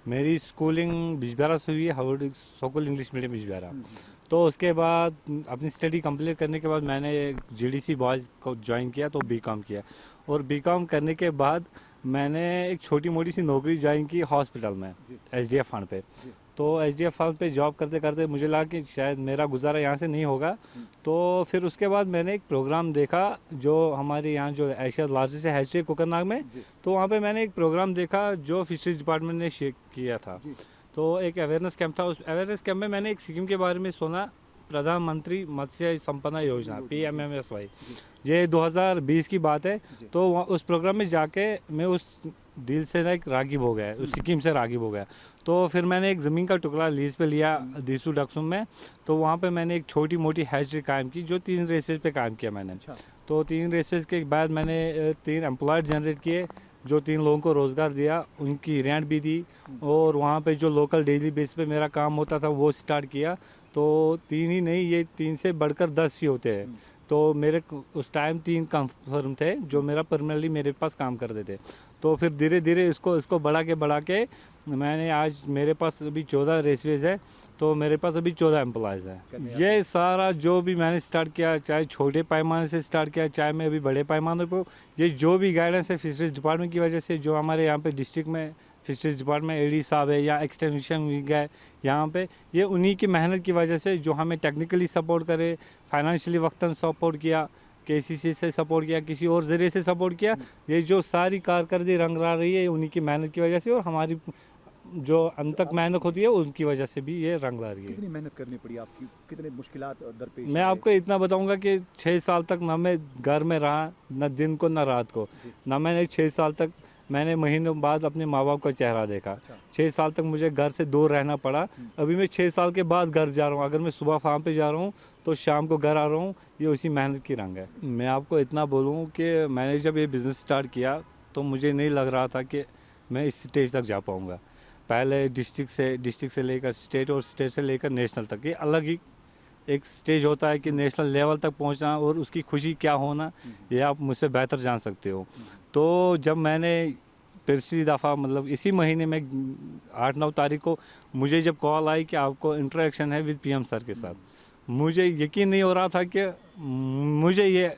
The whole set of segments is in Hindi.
मेरी स्कूलिंग बिजबिहारा से हुई है, Harvard school English medium Bijbehara. तो उसके बाद अपनी स्टडी कंप्लीट करने के बाद मैंने जीडीसी बॉयज़ को ज्वाइन किया, तो बीकॉम किया। और बीकॉम करने के बाद मैंने एक छोटी मोटी सी नौकरी ज्वाइन की हॉस्पिटल में, एसडीएफ फंड पे। तो एसडीएफ फंड पे जॉब करते करते मुझे लगा कि शायद मेरा गुजारा यहाँ से नहीं होगा। तो फिर उसके बाद मैंने एक प्रोग्राम देखा जो हमारे यहाँ जो एशिया लार्जेस्ट हैचरी कोकरनाग में, तो वहाँ पे मैंने एक प्रोग्राम देखा जो फिशरीज डिपार्टमेंट ने शेयर किया था। तो एक अवेयरनेस कैंप था। उस अवेयरनेस कैंप में मैंने एक स्कीम के बारे में सुना, प्रधानमंत्री मत्स्य संपदा योजना, PMMSY। ये 2020 की बात है। तो उस प्रोग्राम में जाके मैं उस डील से ना एक रागिब हो गया, उस स्कीम से रागिब हो गया। तो फिर मैंने एक ज़मीन का टुकड़ा लीज पे लिया दीसू डक्सुम में। तो वहाँ पे मैंने एक छोटी मोटी हैचरी कायम की, जो 3 रेसेज पे काम किया मैंने। तो 3 रेसेज के बाद मैंने 3 एम्प्लॉयड जनरेट किए, जो 3 लोगों को रोज़गार दिया, उनकी रेंट भी दी। और वहाँ पे जो लोकल डेली बेस पे मेरा काम होता था वो स्टार्ट किया। तो 3 ही नहीं, ये 3 से बढ़कर 10 ही होते हैं। तो मेरे उस टाइम 3 कंफर्म थे जो मेरा परमानेंटली मेरे पास काम करते थे। तो फिर धीरे धीरे इसको बढ़ा के मैंने आज मेरे पास अभी 14 रेसवेज है। तो मेरे पास अभी 14 एम्प्लॉयज़ हैं। ये सारा जो भी मैंने स्टार्ट किया, चाहे छोटे पैमाने से स्टार्ट किया, चाहे मैं अभी बड़े पैमाने पर, ये जो भी गाइडेंस है फिशरीज डिपार्टमेंट की वजह से, जो हमारे यहाँ पे डिस्ट्रिक्ट में फिशरीज डिपार्टमेंट एडी साहब है या एक्सटेंशन विंग है यहाँ पे, ये उन्हीं की मेहनत की वजह से, जो हमें टेक्निकली सपोर्ट करे, फाइनेंशियली वक्तन सपोर्ट किया, KCC से सपोर्ट किया, किसी और ज़रिए से सपोर्ट किया, ये जो सारी कारकर्दगी रंग ला रही है उन्हीं की मेहनत की वजह से, और हमारी जो अंतक मेहनत होती है उनकी वजह से भी ये रंग ला रही है। कितनी मेहनत करनी पड़ी आपकी, कितने मुश्किलात दरपेश? मैं आपको इतना बताऊंगा कि 6 साल तक ना मैं घर में रहा, न दिन को न रात को, ना मैंने 6 साल तक मैंने महीनों बाद अपने माँ बाप का चेहरा देखा। 6 साल तक मुझे घर से दूर रहना पड़ा। अभी मैं 6 साल के बाद घर जा रहा हूँ। अगर मैं सुबह फार्म पे जा रहा हूँ तो शाम को घर आ रहा हूँ। ये उसी मेहनत की रंग है। मैं आपको इतना बोलूँ कि मैंने जब ये बिज़नेस स्टार्ट किया तो मुझे नहीं लग रहा था कि मैं इस स्टेज तक जा पाऊँगा। पहले डिस्ट्रिक्ट से लेकर स्टेट और स्टेट से लेकर नेशनल तक, ये अलग ही एक स्टेज होता है कि नेशनल लेवल तक पहुंचना और उसकी खुशी क्या होना, ये आप मुझसे बेहतर जान सकते हो। तो जब मैंने पिछली दफ़ा, मतलब इसी महीने में 8-9 तारीख को मुझे जब कॉल आई कि आपको इंटरेक्शन है विद PM सर के साथ, मुझे यकीन नहीं हो रहा था कि मुझे ये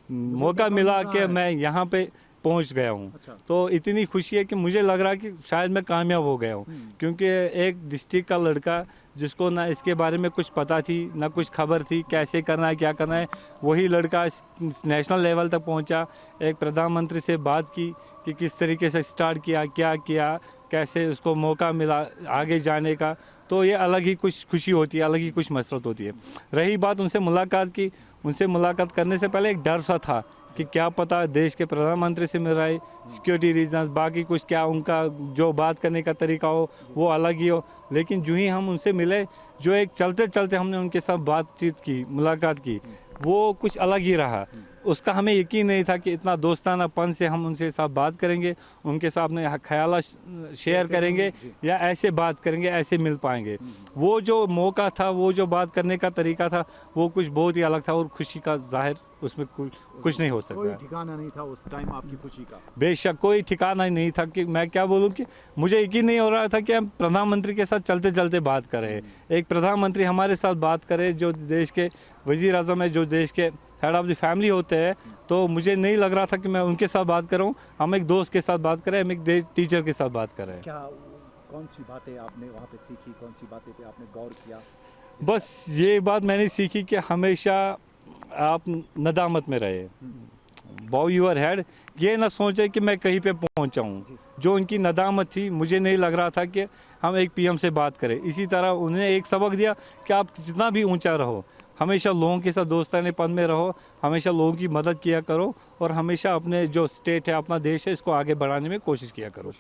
मौका मिला कि मैं यहाँ पे पहुँच गया हूँ। तो इतनी खुशी है कि मुझे लग रहा है कि शायद मैं कामयाब हो गया हूँ, क्योंकि एक डिस्ट्रिक्ट का लड़का जिसको ना इसके बारे में कुछ पता थी, ना कुछ खबर थी कैसे करना है क्या करना है, वही लड़का नेशनल लेवल तक पहुंचा। एक प्रधानमंत्री से बात की कि किस तरीके से स्टार्ट किया, क्या किया, कैसे उसको मौका मिला आगे जाने का। तो ये अलग ही कुछ खुशी होती है, अलग ही कुछ मसरत होती है। रही बात उनसे मुलाकात की, उनसे मुलाकात करने से पहले एक डर सा था कि क्या पता देश के प्रधानमंत्री से मिल रहा है, सिक्योरिटी रीजंस, बाकी कुछ, क्या उनका जो बात करने का तरीका हो वो अलग ही हो। लेकिन जो ही हम उनसे मिले, जो एक चलते चलते हमने उनके साथ बातचीत की, मुलाकात की, वो कुछ अलग ही रहा। उसका हमें यकीन नहीं था कि इतना दोस्तानापन से हम उनके साथ बात करेंगे, उनके साथ अपने ख़यालात शेयर करेंगे या ऐसे बात करेंगे, ऐसे मिल पाएंगे। वो जो मौका था, वो जो बात करने का तरीका था, वो कुछ बहुत ही अलग था और खुशी का जाहिर उसमें कुछ नहीं हो सकता। कोई ठिकाना नहीं था उस टाइम आपकी खुशी का? बेशक कोई ठिकाना ही नहीं था कि मैं क्या बोलूं कि मुझे यकीन नहीं हो रहा था कि हम प्रधानमंत्री के साथ चलते चलते बात करें। एक प्रधानमंत्री हमारे साथ बात करे जो देश के वज़ीर आज़म है, जो देश के हेड ऑफ़ द फैमिली होते हैं। तो मुझे नहीं लग रहा था कि मैं उनके साथ बात करूं। हम एक दोस्त के साथ बात करें, हम एक टीचर के साथ बात करें। क्या कौन सी बातें आपने वहाँ पे सीखी, कौन सी बातें पे आपने गौर किया? बस ये बात मैंने सीखी कि हमेशा आप नदामत में रहे, बाउ योर हेड। ये ना सोचे कि मैं कहीं पे पहुंचा हूँ। जो उनकी नदामत थी, मुझे नहीं लग रहा था कि हम एक PM से बात करें। इसी तरह उन्हें एक सबक दिया कि आप जितना भी ऊंचा रहो, हमेशा लोगों के साथ दोस्तानेपन में रहो, हमेशा लोगों की मदद किया करो और हमेशा अपने जो स्टेट है, अपना देश है, इसको आगे बढ़ाने में कोशिश किया करो।